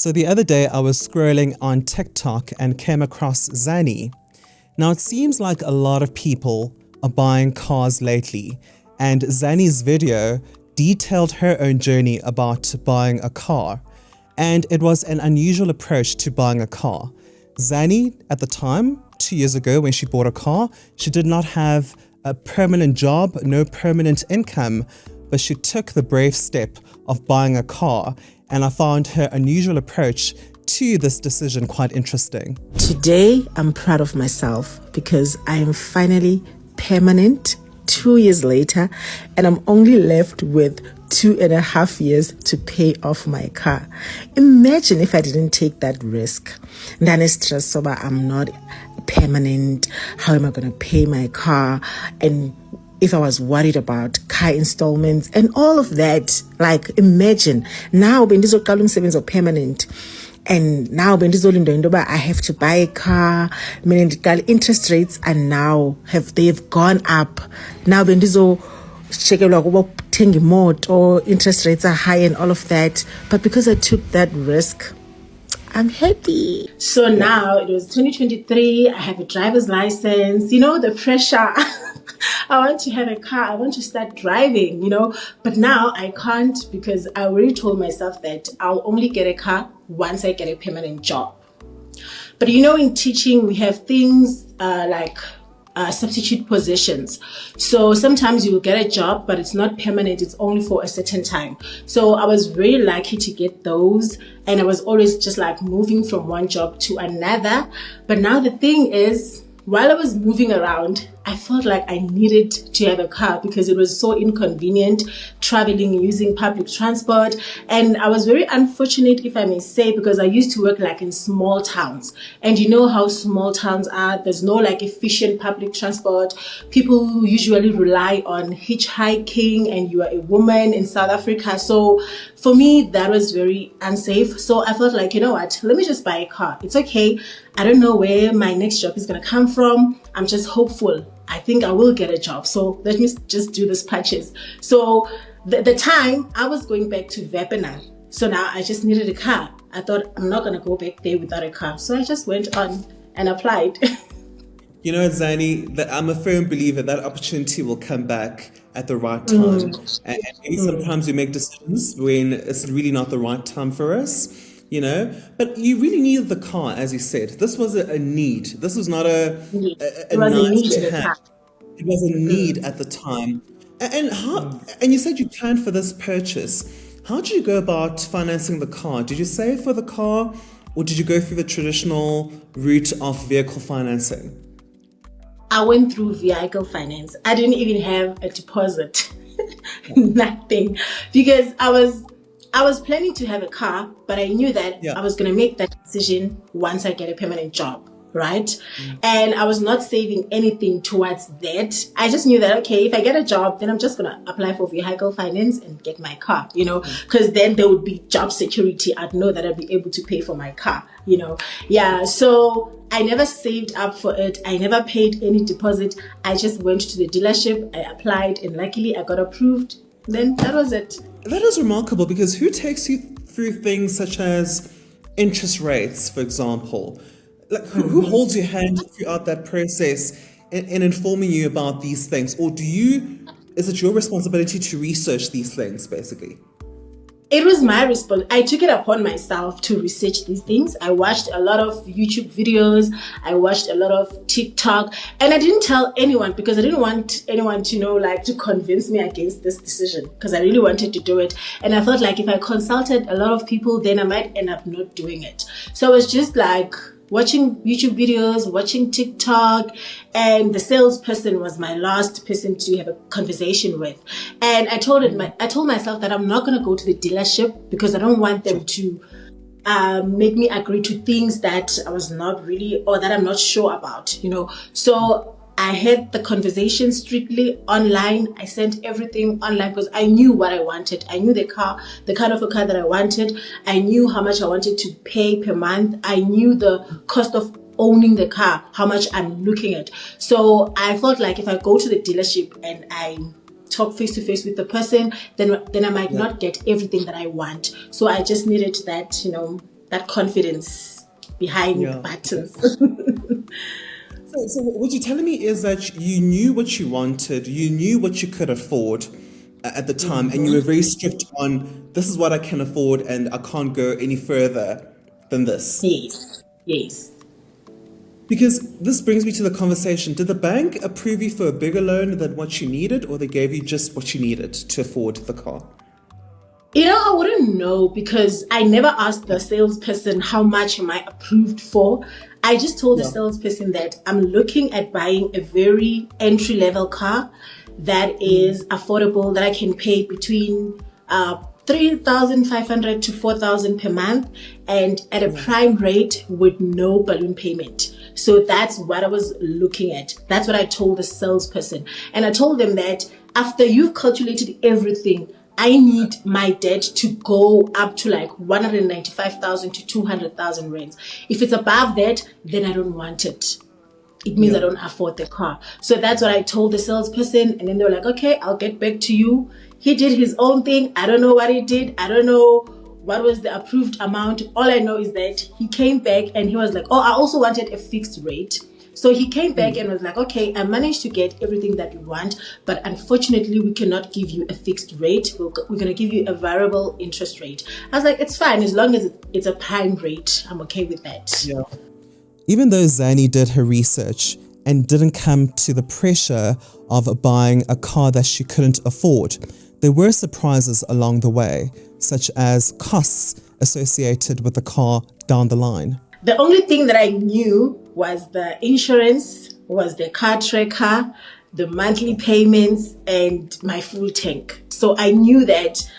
So the other day I was scrolling on TikTok and came across Zannie. Now it seems like a lot of people are buying cars lately, and Zannie's video detailed her own journey about buying a car. And it was an unusual approach to buying a car. Zannie, at the time, 2 years ago when she bought a car, she did not have a permanent job, no permanent income, but she took the brave step of buying a car, and I found her unusual approach to this decision quite interesting. Today, I'm proud of myself because I am finally permanent 2 years later, and I'm only left with 2.5 years to pay off my car. Imagine if I didn't take that risk. Then it's just so that I'm not permanent. How am I going to pay my car? And if I was worried about car installments and all of that, like imagine now when this savings are permanent, and now when this I have to buy a car. Meaning interest rates are now they've gone up. Now when this check more or interest rates are high and all of that, but because I took that risk, I'm happy. So now it was 2023. I have a driver's license. The pressure. I want to have a car. I want to start driving, But now I can't because I already told myself that I'll only get a car once I get a permanent job. But in teaching, we have things like substitute positions. So sometimes you will get a job, but it's not permanent. It's only for a certain time. So I was very lucky to get those. And I was always just like moving from one job to another. But now the thing is, while I was moving around, I felt like I needed to have a car because it was so inconvenient traveling using public transport. And I was very unfortunate, if I may say, because I used to work like in small towns. And you know how small towns are. There's no like efficient public transport. People usually rely on hitchhiking, and you are a woman in South Africa. So for me, that was very unsafe. So I felt like, you know what, let me just buy a car. It's okay. I don't know where my next job is going to come from. I'm just hopeful. I think I will get a job. So let me just do this purchase. So the time I was going back to Vepenan. So now I just needed a car. I thought I'm not going to go back there without a car. So I just went on and applied. Zannie, I'm a firm believer that opportunity will come back at the right time. And maybe sometimes we make decisions when it's really not the right time for us. But you really needed the car, as you said. This was a need. This was not a nice to have. It was a need at the time. And you said you planned for this purchase. How did you go about financing the car? Did you save for the car, or did you go through the traditional route of vehicle financing? I went through vehicle finance. I didn't even have a deposit. Nothing. Because I was planning to have a car, but I knew that I was going to make that decision once I get a permanent job, right? And I was not saving anything towards that. I just knew that, okay, if I get a job, then I'm just going to apply for vehicle finance and get my car, because then there would be job security. I'd know that I'd be able to pay for my car, Yeah, so I never saved up for it. I never paid any deposit. I just went to the dealership. I applied, and luckily I got approved. Then that was it. That is remarkable, because who takes you through things such as interest rates, for example? Like, who holds your hand throughout that process in informing you about these things? Or is it your responsibility to research these things, basically? It was my responsibility. I took it upon myself to research these things. I watched a lot of YouTube videos. I watched a lot of TikTok. And I didn't tell anyone because I didn't want anyone to to convince me against this decision, because I really wanted to do it. And I felt like if I consulted a lot of people, then I might end up not doing it. So I was just like watching YouTube videos, watching TikTok, and the salesperson was my last person to have a conversation with. And I told myself that I'm not going to go to the dealership because I don't want them to make me agree to things that I was not really, or that I'm not sure about, So I had the conversation strictly online. I sent everything online because I knew what I wanted. I knew the kind of a car that I wanted. I knew how much I wanted to pay per month. I knew the cost of owning the car, how much I'm looking at. So I felt like if I go to the dealership and I talk face to face with the person, then I might not get everything that I want. So I just needed that, that confidence behind buttons. So what you're telling me is that you knew what you wanted, you knew what you could afford at the time, and you were very strict on this is what I can afford and I can't go any further than this. Yes. Because this brings me to the conversation. Did the bank approve you for a bigger loan than what you needed, or they gave you just what you needed to afford the car? I wouldn't know because I never asked the salesperson how much am I approved for. I just told the salesperson that I'm looking at buying a very entry-level car that is affordable, that I can pay between 3,500 to 4,000 per month, and at a prime rate with no balloon payment. So that's what I was looking at. That's what I told the salesperson. And I told them that after you've calculated everything, I need my debt to go up to like 195,000 to 200,000 rands. If it's above that, then I don't want it. It means I don't afford the car. So that's what I told the salesperson. And then they were like, okay, I'll get back to you. He did his own thing. I don't know what he did. I don't know what was the approved amount. All I know is that he came back and he was like, oh, I also wanted a fixed rate. So he came back and was like, okay, I managed to get everything that you want, but unfortunately, we cannot give you a fixed rate. We're going to give you a variable interest rate. I was like, it's fine. As long as it's a prime rate, I'm okay with that. Yeah. Even though Zannie did her research and didn't come to the pressure of buying a car that she couldn't afford, there were surprises along the way, such as costs associated with the car down the line. The only thing that I knew was the insurance, was the car tracker, the monthly payments, and my fuel tank. So I knew that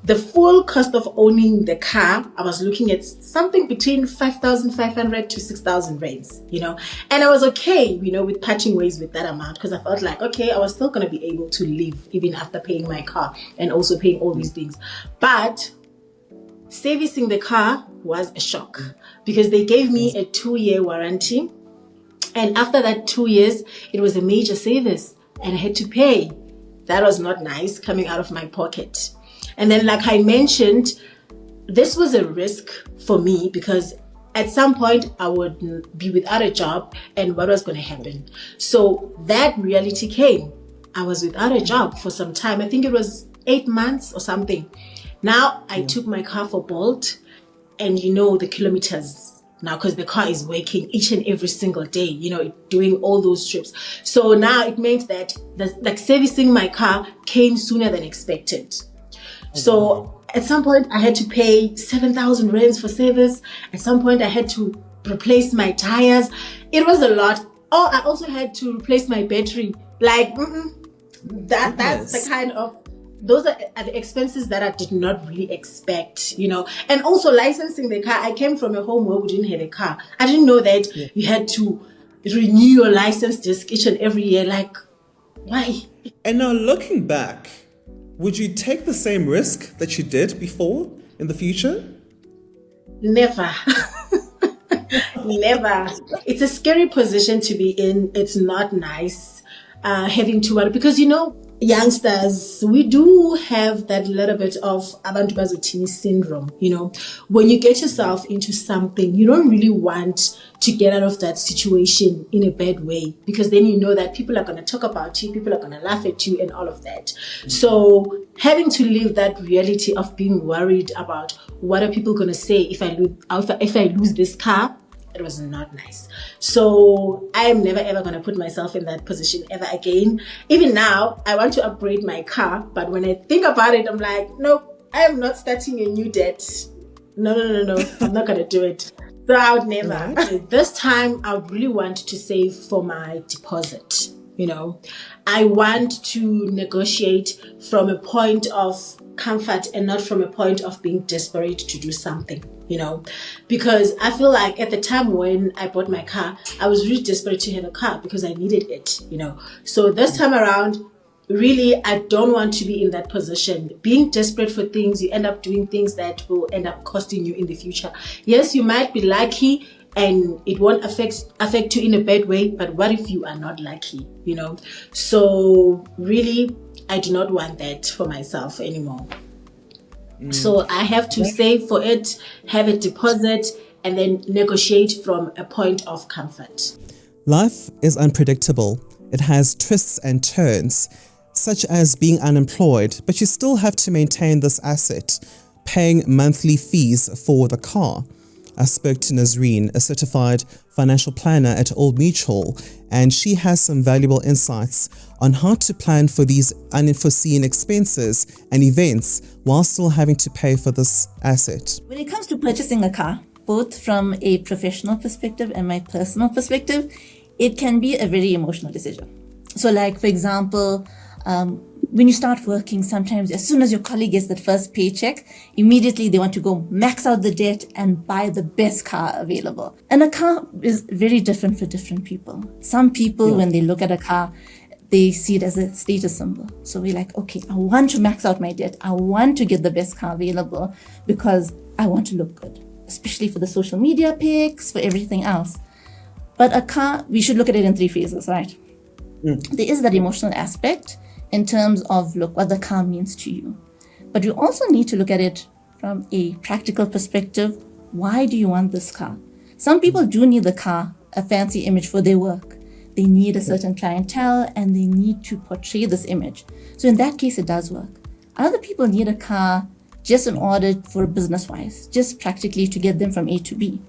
the full cost of owning the car, I was looking at something between 5,500 to 6,000 rands, and I was okay, with parting ways with that amount because I felt like, okay, I was still going to be able to live even after paying my car and also paying all these things. But servicing the car was a shock because they gave me a 2-year warranty. And after that 2 years, it was a major service and I had to pay. That was not nice coming out of my pocket. And then, like I mentioned, this was a risk for me because at some point I would be without a job and what was going to happen. So that reality came. I was without a job for some time. I think it was 8 months or something. Now I took my car for Bolt and the kilometers now because the car is working each and every single day, doing all those trips. So now it meant that servicing my car came sooner than expected. So at some point I had to pay 7,000 rands for service. At some point I had to replace my tires. It was a lot. Oh, I also had to replace my battery. That's the kind of, those are the expenses that I did not really expect, And also licensing the car. I came from a home where we didn't have a car. I didn't know that you had to renew your license disc each and every year. Like, why? And now looking back, would you take the same risk that you did before in the future? Never. Never. It's a scary position to be in. It's not nice having to worry because, youngsters, we do have that little bit of abantu bazothini syndrome, when you get yourself into something, you don't really want to get out of that situation in a bad way because then that people are going to talk about you, people are going to laugh at you and all of that. So having to live that reality of being worried about what are people going to say if I lose this car, it was not nice. So I am never ever going to put myself in that position ever again. Even now, I want to upgrade my car. But when I think about it, I'm like, no, I am not starting a new debt. No. I'm not going to do it. So I would never. Right. This time, I would really want to save for my deposit. I want to negotiate from a point of comfort and not from a point of being desperate to do something, because I feel like at the time when I bought my car, I was really desperate to have a car because I needed it, So this time around, really, I don't want to be in that position. Being desperate for things, you end up doing things that will end up costing you in the future. Yes, you might be lucky and it won't affect you in a bad way, but what if you are not lucky, So really, I do not want that for myself anymore. So I have to save for it, have a deposit, and then negotiate from a point of comfort. Life is unpredictable. It has twists and turns, such as being unemployed, but you still have to maintain this asset, paying monthly fees for the car. I spoke to Nazreen, a certified financial planner at Old Mutual, and she has some valuable insights on how to plan for these unforeseen expenses and events while still having to pay for this asset. When it comes to purchasing a car, both from a professional perspective and my personal perspective, it can be a very emotional decision. So like, for example, when you start working, sometimes as soon as your colleague gets that first paycheck, immediately they want to go max out the debt and buy the best car available. And a car is very different for different people. Some people, when they look at a car, they see it as a status symbol. So we're like, okay, I want to max out my debt. I want to get the best car available because I want to look good, especially for the social media pics, for everything else. But a car, we should look at it in three phases, right? There is that emotional aspect in terms of, look, what the car means to you. But you also need to look at it from a practical perspective. Why do you want this car? Some people do need the car, a fancy image for their work. They need a certain clientele and they need to portray this image. So in that case, it does work. Other people need a car just in order for business-wise, just practically to get them from A to B.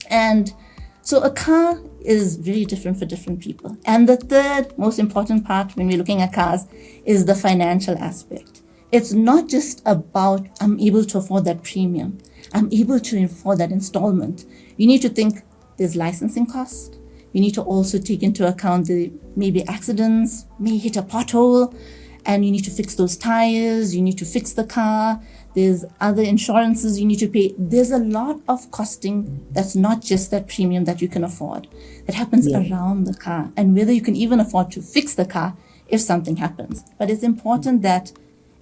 And so a car is very different for different people. And the third most important part when we're looking at cars is the financial aspect. It's not just about, I'm able to afford that premium. I'm able to afford that installment. You need to think there's licensing cost. You need to also take into account the maybe accidents, may hit a pothole, and you need to fix those tires. You need to fix the car. There's other insurances you need to pay. There's a lot of costing that's not just that premium that you can afford. That happens around the car, and whether you can even afford to fix the car if something happens. But it's important that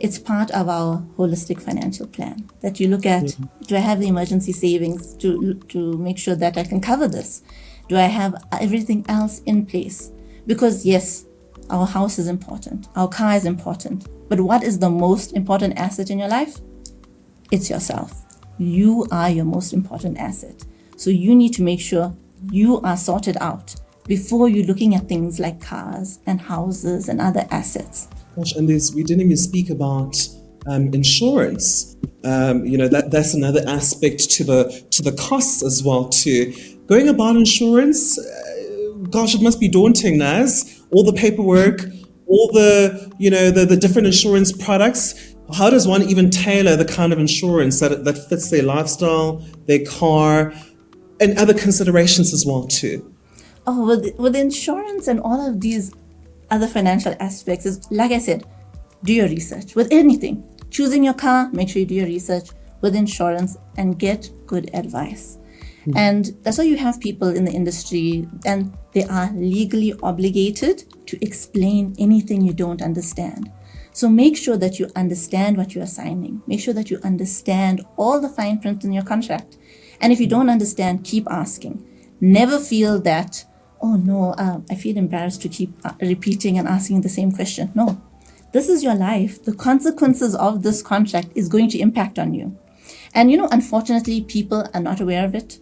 it's part of our holistic financial plan, that you look at, do I have the emergency savings to make sure that I can cover this? Do I have everything else in place? Because yes, our house is important, our car is important, but what is the most important asset in your life? It's yourself. You are your most important asset. So you need to make sure you are sorted out before you're looking at things like cars and houses and other assets. Gosh, and we didn't even speak about insurance. That's another aspect to the costs as well too. Going about insurance, gosh, it must be daunting, Naz. All the paperwork, all the different insurance products. How does one even tailor the kind of insurance that fits their lifestyle, their car, and other considerations as well too? Oh, with insurance and all of these other financial aspects, is like I said, do your research. With anything, choosing your car, make sure you do your research. With insurance, and get good advice. And that's why you have people in the industry, and they are legally obligated to explain anything you don't understand. So make sure that you understand what you are signing. Make sure that you understand all the fine print in your contract. And if you don't understand, keep asking. Never feel that, oh no, I feel embarrassed to keep repeating and asking the same question. No, this is your life. The consequences of this contract is going to impact on you. And unfortunately, people are not aware of it.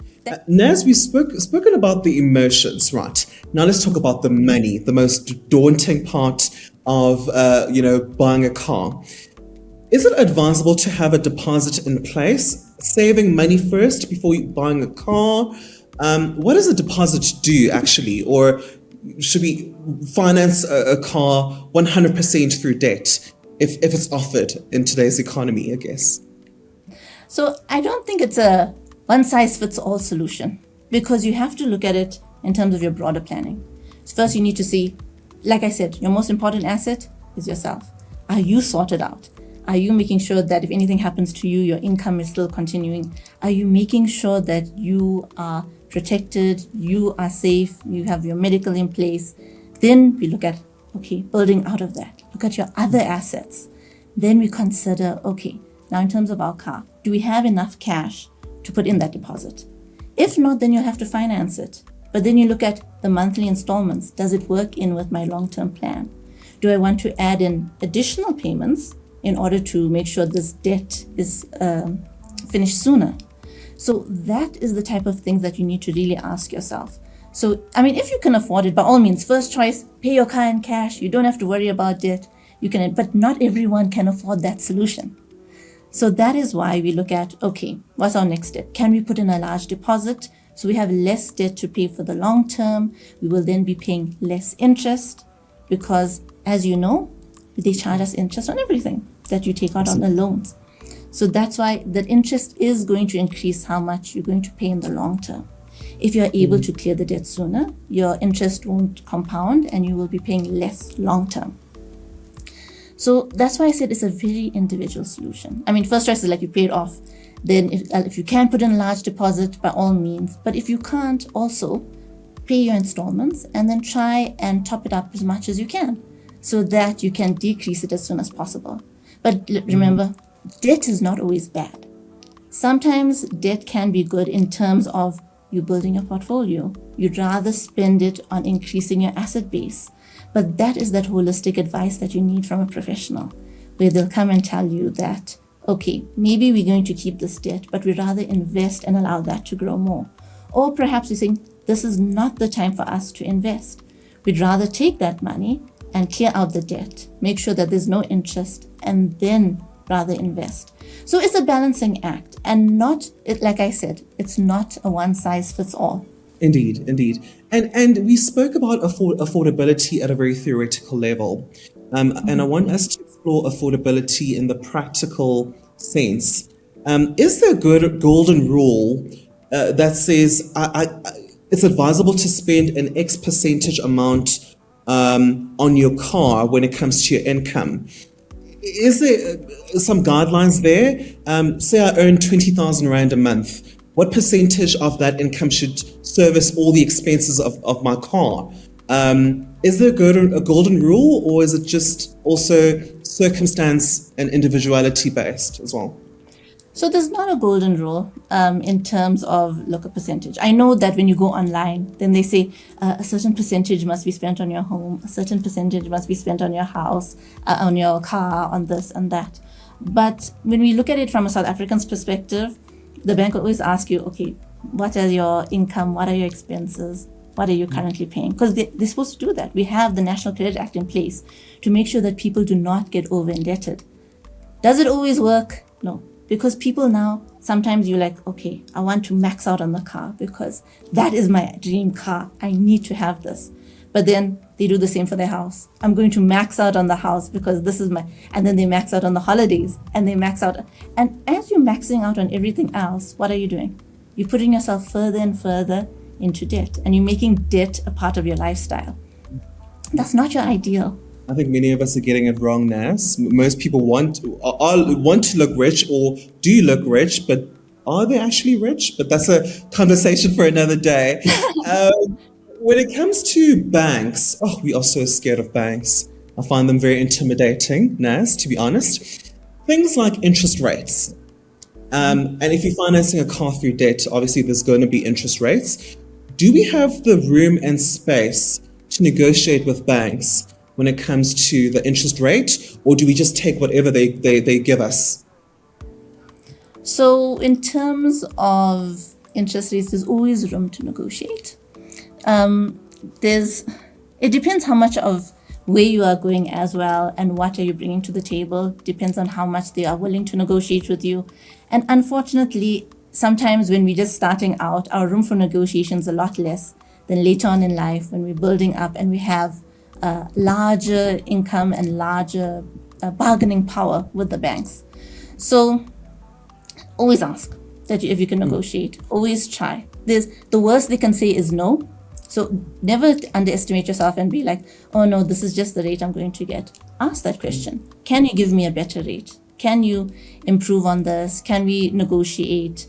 Naz, we've spoken about the emotions, right? Now let's talk about the money, the most daunting part of buying a car. Is it advisable to have a deposit in place, saving money first before buying a car? What does a deposit do actually? Or should we finance a car 100% through debt if it's offered in today's economy, I guess? So I don't think it's a one-size-fits-all solution, because you have to look at it in terms of your broader planning. So first, you need to see, like I said, your most important asset is yourself. Are you sorted out? Are you making sure that if anything happens to you, your income is still continuing? Are you making sure that you are protected, you are safe, you have your medical in place? Then we look at, okay, building out of that. Look at your other assets. Then we consider, okay, now in terms of our car, do we have enough cash to put in that deposit? If not, then you'll have to finance it. But then you look at the monthly installments. Does it work in with my long-term plan? Do I want to add in additional payments in order to make sure this debt is finished sooner. So that is the type of things that you need to really ask yourself. So, I mean, if you can afford it, by all means, first choice, pay your car in cash. You don't have to worry about debt. You can, but not everyone can afford that solution. So that is why we look at, okay, what's our next step? Can we put in a large deposit so we have less debt to pay for the long term? We will then be paying less interest because, as you know, they charge us interest on everything that you take out on the loans. So that's why the interest is going to increase how much you're going to pay in the long term. If you're able to clear the debt sooner, your interest won't compound and you will be paying less long term. So that's why I said it's a very individual solution. I mean, first choice is like you pay it off. Then if you can put in a large deposit, by all means. But if you can't, also pay your installments and then try and top it up as much as you can so that you can decrease it as soon as possible. But remember, debt is not always bad. Sometimes debt can be good in terms of you building a portfolio. You'd rather spend it on increasing your asset base. But that is that holistic advice that you need from a professional, where they'll come and tell you that, okay, maybe we're going to keep this debt, but we'd rather invest and allow that to grow more. Or perhaps you're saying, this is not the time for us to invest. We'd rather take that money and clear out the debt, make sure that there's no interest, and then rather invest. So it's a balancing act, and not, like I said, it's not a one size fits all. Indeed, indeed. And we spoke about affordability at a very theoretical level. And I want us to explore affordability in the practical sense. Is there a good golden rule that says it's advisable to spend an X percentage amount on your car when it comes to your income? Is there some guidelines there? Say I earn 20,000 Rand a month. What percentage of that income should service all the expenses of my car? Is there a golden rule, or is it just also circumstance and individuality based as well? So there's not a golden rule in terms of a percentage. I know that when you go online, then they say a certain percentage must be spent on your home, a certain percentage must be spent on your house, on your car, on this and that. But when we look at it from a South African's perspective, the bank will always ask you, okay, what are your income? What are your expenses? What are you currently paying? Because they're supposed to do that. We have the National Credit Act in place to make sure that people do not get over indebted. Does it always work? No. Because people now, sometimes you're like, okay, I want to max out on the car because that is my dream car. I need to have this. But then they do the same for their house. I'm going to max out on the house because this is and then they max out on the holidays and they max out. And as you're maxing out on everything else, what are you doing? You're putting yourself further and further into debt, and you're making debt a part of your lifestyle. That's not your ideal. I think many of us are getting it wrong, Nas. Most people want to look rich or do look rich, but are they actually rich? But that's a conversation for another day. When it comes to banks, we are so scared of banks. I find them very intimidating, Nas, to be honest. Things like interest rates. And if you're financing a car through debt, obviously there's going to be interest rates. Do we have the room and space to negotiate with banks when it comes to the interest rate, or do we just take whatever they give us? So in terms of interest rates, there's always room to negotiate. It depends how much of where you are going as well and what are you bringing to the table. Depends on how much they are willing to negotiate with you. And unfortunately, sometimes when we're just starting out, our room for negotiation is a lot less than later on in life when we're building up and we have larger income and larger bargaining power with the banks. So always ask that if you can negotiate. Always try. The worst they can say is no. So never underestimate yourself and be like, oh no, this is just the rate I'm going to get. Ask that question. Can you give me a better rate? Can you improve on this? Can we negotiate?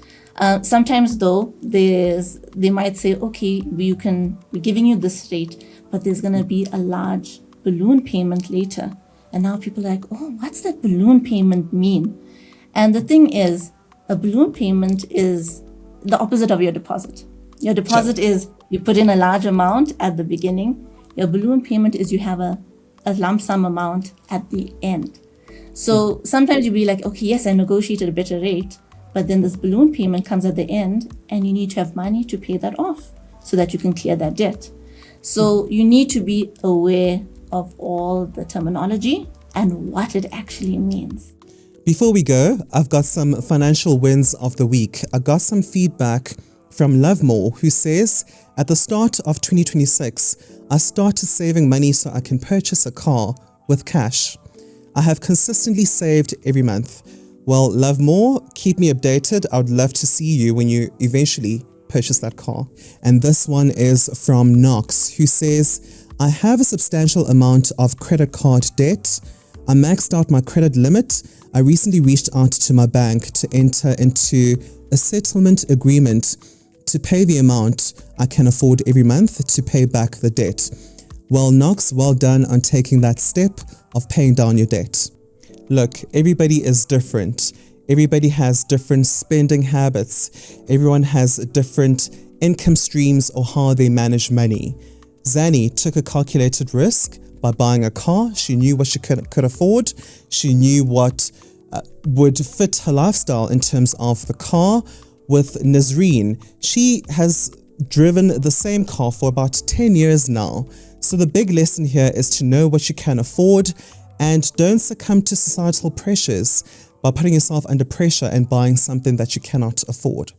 Sometimes though, they might say, okay, we're giving you this rate, but there's going to be a large balloon payment later. And now people are like, oh, what's that balloon payment mean? And the thing is, a balloon payment is the opposite of your deposit. Your deposit is you put in a large amount at the beginning. Your balloon payment is you have a lump sum amount at the end. So sometimes you'll be like, okay, yes, I negotiated a better rate, but then this balloon payment comes at the end and you need to have money to pay that off so that you can clear that debt. So you need to be aware of all the terminology and what it actually means. Before we go, I've got some financial wins of the week. I got some feedback from Lovemore, who says, at the start of 2026, I started saving money so I can purchase a car with cash. I have consistently saved every month. Well, Lovemore, keep me updated. I would love to see you when you eventually purchase that car. And this one is from Knox, who says, I have a substantial amount of credit card debt. I maxed out my credit limit. I recently reached out to my bank to enter into a settlement agreement to pay the amount I can afford every month to pay back the debt. Well, Knox, well done on taking that step of paying down your debt. Look, everybody is different. Everybody has different spending habits. Everyone has different income streams or how they manage money. Zannie took a calculated risk by buying a car. She knew what she could afford. She knew what would fit her lifestyle in terms of the car. With Nazreen, she has driven the same car for about 10 years now. So the big lesson here is to know what you can afford and don't succumb to societal pressures by putting yourself under pressure and buying something that you cannot afford.